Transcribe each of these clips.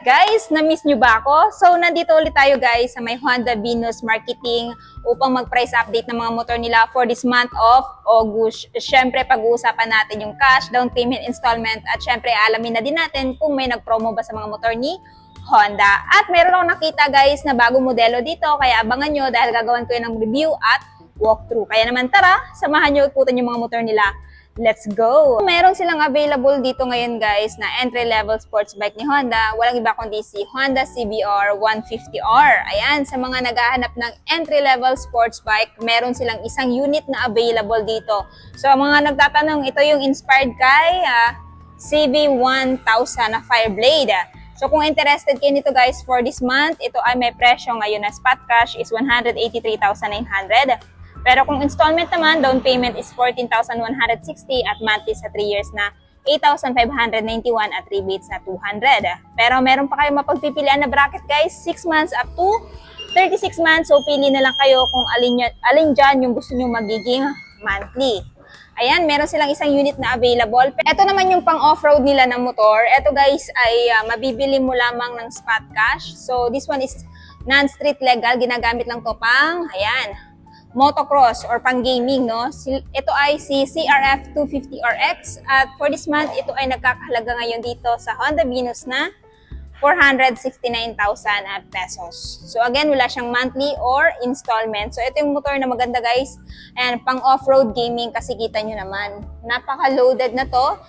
Alright guys, na-miss nyo ba ako? So nandito ulit tayo guys sa may Honda Venus Marketing upang mag-price update ng mga motor nila for this month of August. Siyempre pag-uusapan natin yung cash, down payment, installment at siyempre alamin na din natin kung may nag-promo ba sa mga motor ni Honda. At meron akong nakita guys na bagong modelo dito kaya abangan nyo dahil gagawan ko yun ng review at walkthrough. Kaya naman tara, samahan nyo ikutan yung mga motor nila. Let's go! Meron silang available dito ngayon guys na entry-level sports bike ni Honda. Walang iba kundi si Honda CBR 150R. Ayan, sa mga naghahanap ng entry-level sports bike, meron silang isang unit na available dito. So, mga nagtatanong, ito yung inspired kay CV1000 na Fireblade. So, kung interested kayo nito guys for this month, ito ay may presyo ngayon na spot cash is 183,900. Pero kung installment naman, down payment is 14,160 at monthly sa 3 years na 8,591 at rebates na 200. Pero meron pa kayong mapagpipilian na bracket guys, 6 months up to 36 months. So pili na lang kayo kung alin dyan yung gusto nyo magiging monthly. Ayan, meron silang isang unit na available. Ito naman yung pang off-road nila ng motor. Ito guys ay mabibili mo lamang ng spot cash. So this one is non-street legal. Ginagamit lang to pang, ayan, motocross or pang gaming, no? Ito ay si CRF 250RX at for this month, ito ay nagkakahalaga ngayon dito sa Honda Venus na 469,000 pesos. So again, wala siyang monthly or installment. So ito yung motor na maganda guys. And pang off-road gaming kasi kita nyo naman. Napaka-loaded na to.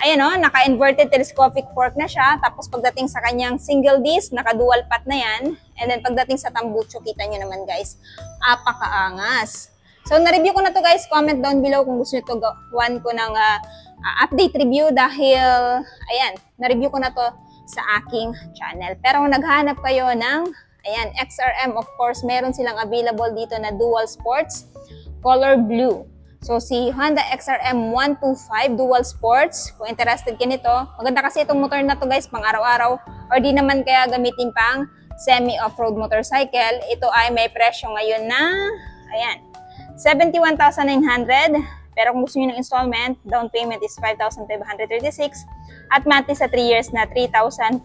Ayan o, naka-inverted telescopic fork na siya. Tapos pagdating sa kanyang single disc, naka-dual pot na yan. And then pagdating sa tambucho, kita nyo naman guys, apakaangas. So na-review ko na to guys. Comment down below kung gusto nyo to gawan ko ng update review dahil, ayan, na-review ko na to sa aking channel. Pero kung naghanap kayo ng, ayan, XRM, of course, meron silang available dito na dual sports, color blue. So, si Honda XRM 125 Dual Sports, kung interested ka nito, maganda kasi itong motor na to guys, pang araw-araw, or di naman kaya gamitin pang semi-off-road motorcycle. Ito ay may presyo ngayon na, ayan, 71,900. Pero kung gusto nyo ng installment, down payment is 5,536. At monthly sa 3 years na 3,430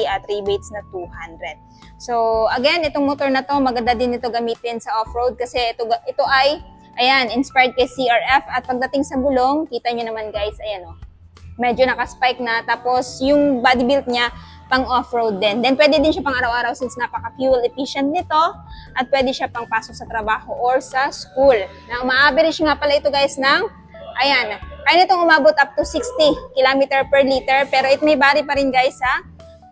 at rebates na 200. So, again, itong motor na to, maganda din ito gamitin sa off-road kasi ito ay, ayan, inspired kay CRF at pagdating sa gulong, kita nyo naman guys, ayan o, medyo naka-spike na, tapos yung body build niya, pang off-road din. Then pwede din siya pang araw-araw since napaka-fuel efficient nito at pwede siya pang pasok sa trabaho or sa school. Na ma-average nga pala ito guys ng, ayan, kaya nitong umabot up to 60 km per liter, pero it may vary pa rin guys sa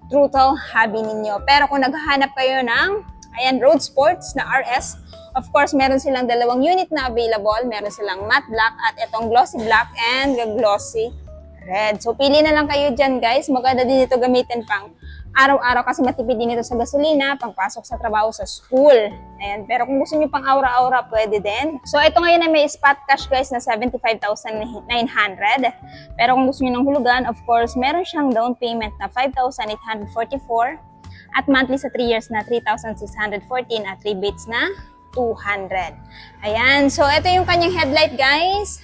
throttle hobby ninyo. Pero kung naghahanap kayo ng, ayan, road sports na RS, of course, meron silang dalawang unit na available. Meron silang matte black at itong glossy black and glossy red. So, pili na lang kayo dyan, guys. Maganda din ito gamitin pang araw-araw kasi matipid din ito sa gasolina, pang pasok sa trabaho, sa school. Ayan. Pero kung gusto nyo pang aura-aura, pwede din. So, ito ngayon ay may spot cash, guys, na 75,900. Pero kung gusto nyo ng hulugan, of course, meron siyang down payment na 5,844 at monthly sa 3 years na 3,614 at rebates na 200. Ayan. So, ito yung kanyang headlight, guys.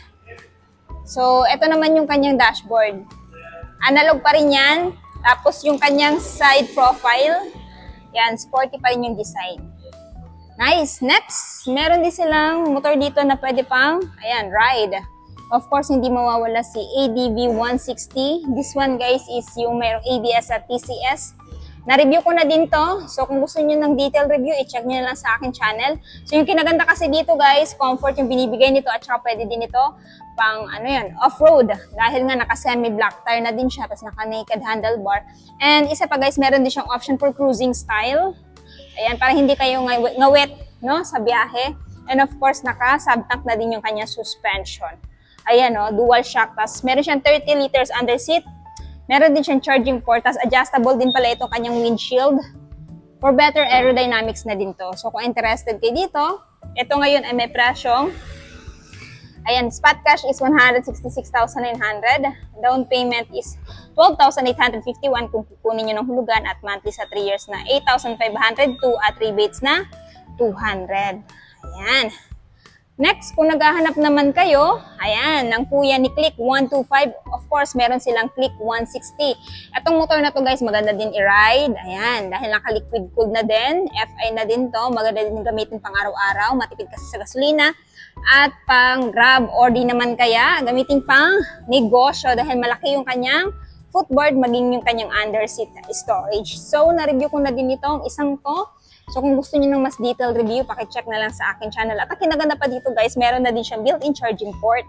So, ito naman yung kanyang dashboard. Analog pa rin yan. Tapos, yung kanyang side profile. Yan, sporty pa rin yung design. Nice. Next, meron din silang motor dito na pwede pang, ayan, ride. Of course, hindi mawawala si ADV 160. This one, guys, is yung mayroong ABS at TCS. Na-review ko na din to. So, kung gusto niyo ng detailed review, i-check niyo na lang sa akin channel. So, yung kinaganda kasi dito, guys, comfort yung binibigay nito at saka pwede din ito pang, ano yan, off-road. Dahil nga naka-semi-black tire na din siya, tapos naka-naked handlebar. And isa pa, guys, meron din siyang option for cruising style. Ayan, para hindi kayo ngawet, no, sa biyahe. And of course, naka-subtank na din yung kanya suspension. Ayan, no, dual shock. Tapos, meron siyang 30 liters under seat. Meron din siyang charging port, tas adjustable din pala ito kanyang windshield. For better aerodynamics na din to. So kung interested kayo dito, ito ngayon ay may presyong, ayan, spot cash is 166,900. Down payment is 12,851 kung kukunin nyo ng hulugan at monthly sa 3 years na 8,502 at rebates na 200. Ayan. Next, kung naghahanap naman kayo, ayan, ng kuya ni Click 125. Of course, meron silang Click 160. Itong motor na to guys, maganda din i-ride. Ayan, dahil naka-liquid cooled na din. FI na din to. Maganda din gamitin pang araw-araw. Matipid kasi sa gasolina. At pang grab or di naman kaya, gamitin pang negosyo dahil malaki yung kanyang footboard, maging yung kanyang underseat storage. So, na-review ko na din itong isang to. So, kung gusto niyo ng mas detailed review, pakicheck na lang sa akin channel. At ang kinaganda pa dito guys, meron na din siyang built-in charging port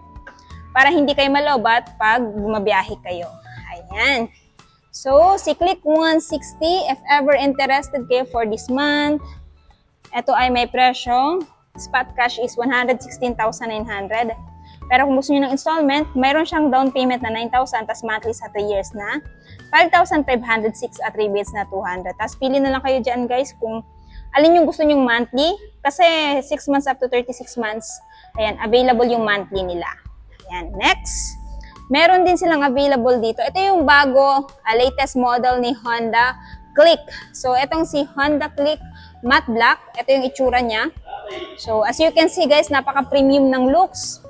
para hindi kayo malobat pag bumabiyahe kayo. Ayan. So, si Click 160, if ever interested kayo for this month, ito ay may presyo. Spot cash is 116,900. Pero kung gusto niyo ng installment, mayroon siyang down payment na 9,000, tas monthly sa 3 years na 5,506 at rebates na 200. Tas pili na lang kayo dyan guys kung alin yung gusto nyong monthly. Kasi 6 months up to 36 months, ayan, available yung monthly nila. Ayan, next. Meron din silang available dito. Ito yung bago, latest model ni Honda Click. So, itong si Honda Click Matte Black. Ito yung itsura niya. So, as you can see guys, napaka-premium ng looks.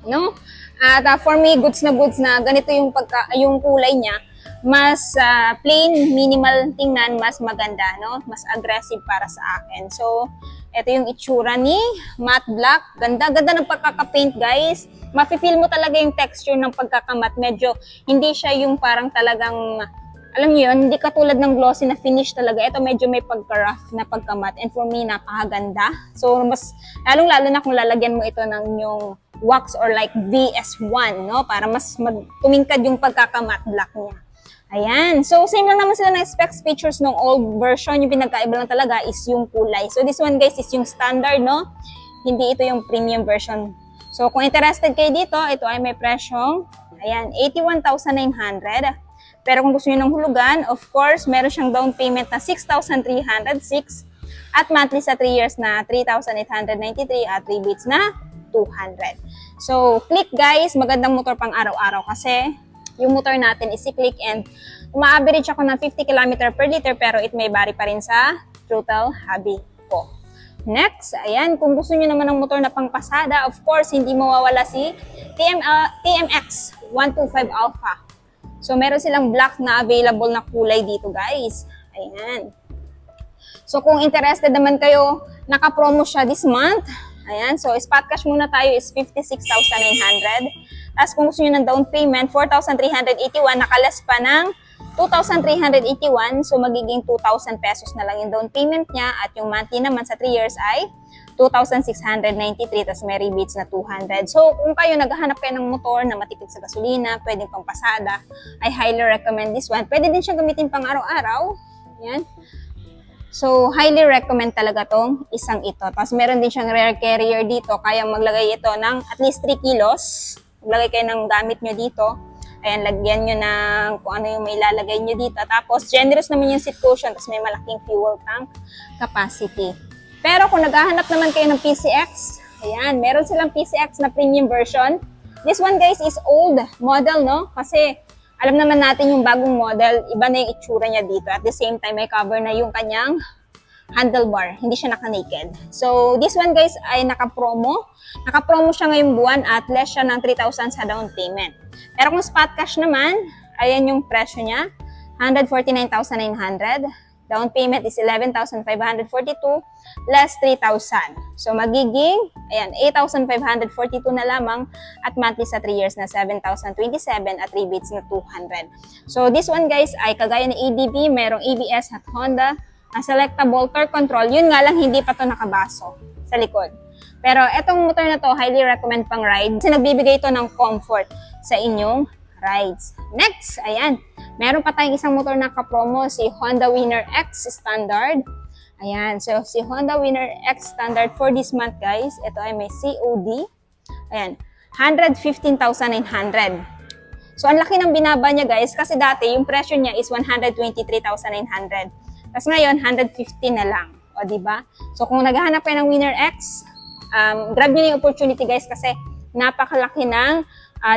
No? At for me, goods na ganito yung kulay niya. Mas plain, minimal tingnan, mas maganda, no? Mas aggressive para sa akin. So, ito yung itsura ni Matte Black. Ganda ng pagkaka-paint, guys. Mafe-feel mo talaga yung texture ng pagkakamat. Medyo, hindi siya yung parang talagang, alam niyo yun, hindi katulad ng glossy na finish talaga. Ito medyo may pagka-rough na pagkamat. And for me, napakaganda. So, mas, lalong-lalo na kung lalagyan mo ito ng yung wax or like VS1, no? Para mas tumingkad yung pagkaka-matte black niya. Ayan. So, same lang naman sila ng specs features ng old version. Yung pinagkaiba lang talaga is yung kulay. So, this one guys is yung standard, no? Hindi ito yung premium version. So, kung interested kayo dito, ito ay may presyong, ayan, 81,900. Pero kung gusto nyo ng hulugan, of course, meron siyang down payment na 6,306 at monthly sa 3 years na 3,893 at rebates na 200. So, Click guys, magandang motor pang araw-araw kasi yung motor natin is si Click and uma-average ako ng 50 km per liter pero it may vary pa rin sa throttle hobby ko. Next, ayan, kung gusto nyo naman ng motor na pangpasada, of course, hindi mawawala si TMX 125 Alpha. So, meron silang black na available na kulay dito, guys. Ayan. So, kung interested naman kayo, naka-promo siya this month. Ayan. So, spot cash muna tayo is 56,900. Tapos, kung gusto nyo ng down payment, 4,381, nakalas pa ng 2,381. So, magiging 2,000 pesos na lang yung down payment niya. At yung monthly naman sa 3 years ay 2,693, tapos may rebates na 200. So, kung kayo naghahanap kayo ng motor na matipid sa gasolina, pwedeng pang pasada, I highly recommend this one. Pwede din siya gamitin pang araw-araw. Yan. So, highly recommend talaga tong isang ito. Tapos, meron din siyang rear carrier dito. Kaya maglagay ito ng at least 3 kilos. Maglagay kayo ng gamit nyo dito. Ayan, lagyan nyo ng kung ano yung may ilalagay nyo dito. Tapos, generous naman yung seat cushion. Tapos, may malaking fuel tank capacity. Pero kung naghahanap naman kayo ng PCX, ayan, meron silang PCX na premium version. This one guys is old model, no? Kasi alam naman natin yung bagong model, iba na yung itsura niya dito. At the same time, may cover na yung kanyang handlebar. Hindi siya naka-naked. So, this one guys ay naka-promo. Naka-promo siya ngayong buwan at less siya ng 3,000 sa down payment. Pero kung spot cash naman, ayan yung presyo niya, 149,900. Down payment is 11,542 less 3,000. So, magiging, ayan, 8,542 na lamang at monthly sa 3 years na 7,027 at rebates na 200. So, this one guys ay kagaya ng ADB, merong ABS at Honda, selectable torque control. Yun nga lang, hindi pa to nakabaso sa likod. Pero, etong motor na to, highly recommend pang ride kasi nagbibigay ito ng comfort sa inyong rides. Next, ayan. Meron pa tayong isang motor na kapromo, si Honda Winner X Standard. Ayan. So, si Honda Winner X Standard for this month, guys, ito ay may COD. Ayan. 115,900. So, ang laki ng binaba niya, guys, kasi dati, yung presyo niya is 123,900. Tapos ngayon, 115 na lang. O, diba? So, kung naghahanap kayo ng Winner X, grab nyo yung opportunity, guys, kasi napakalaki ng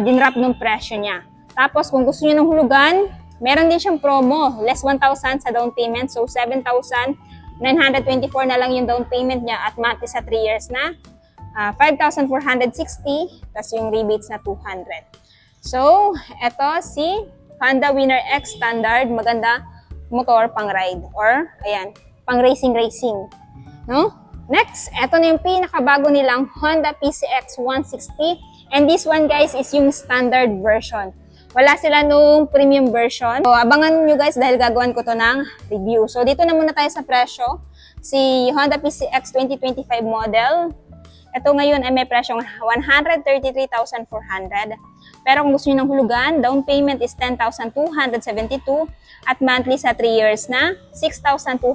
dinrap ng presyo niya. Tapos, kung gusto niyo ng hulugan, meron din siyang promo. Less 1,000 sa down payment. So, 7,924 na lang yung down payment niya at monthly sa 3 years na 5,460, tas yung rebates na 200. So, eto si Honda Winner X Standard, maganda motor pang ride or ayan, pang racing, no? Next, eto na yung pinakabago nilang Honda PCX 160, and this one guys is yung standard version. Wala sila nung premium version. So, abangan nyo guys dahil gagawin ko to ng review. So, dito na muna tayo sa presyo. Si Honda PCX 2025 model, ito ngayon ay may presyong 133,400. Pero kung gusto nyo ng hulugan, down payment is 10,272 at monthly sa 3 years na 6,267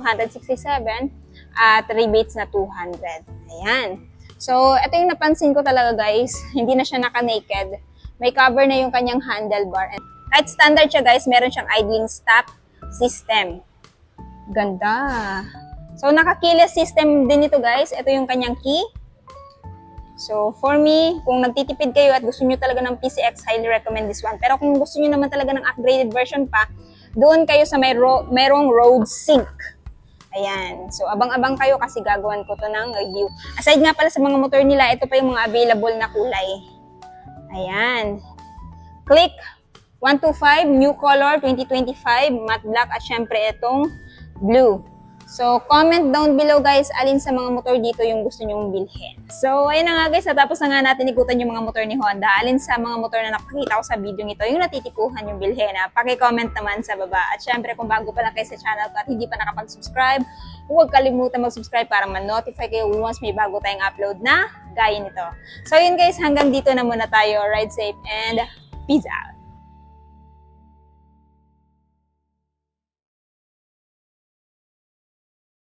at rebates na 200. Ayan. So, ito yung napansin ko talaga guys. Hindi na siya naka-naked. May cover na yung kanyang handlebar. And kahit standard siya guys, meron siyang idling stop system. Ganda. So, naka-keyless system din ito guys. Ito yung kanyang key. So, for me, kung nagtitipid kayo at gusto nyo talaga ng PCX, highly recommend this one. Pero kung gusto nyo naman talaga ng upgraded version pa, doon kayo sa mayroong road sync. Ayan. So, abang-abang kayo kasi gagawin ko to ng review. Aside nga pala sa mga motor nila, ito pa yung mga available na kulay. Ayan. Click 125, new color, 2025, matte black, at syempre itong blue. So, comment down below guys, alin sa mga motor dito yung gusto nyong bilhin. So, ayun na nga guys, natapos na nga natin ikutan yung mga motor ni Honda. Alin sa mga motor na nakakita ko sa video nito, yung natitikuhan yung bilhin. Paki-comment naman sa baba. At syempre, kung bago pa lang kayo sa channel ko at hindi pa nakapag-subscribe, huwag kalimutan mag-subscribe para ma-notify kayo once may bago tayong upload na gaya nito. So, yun guys, hanggang dito na muna tayo. Ride safe and peace out!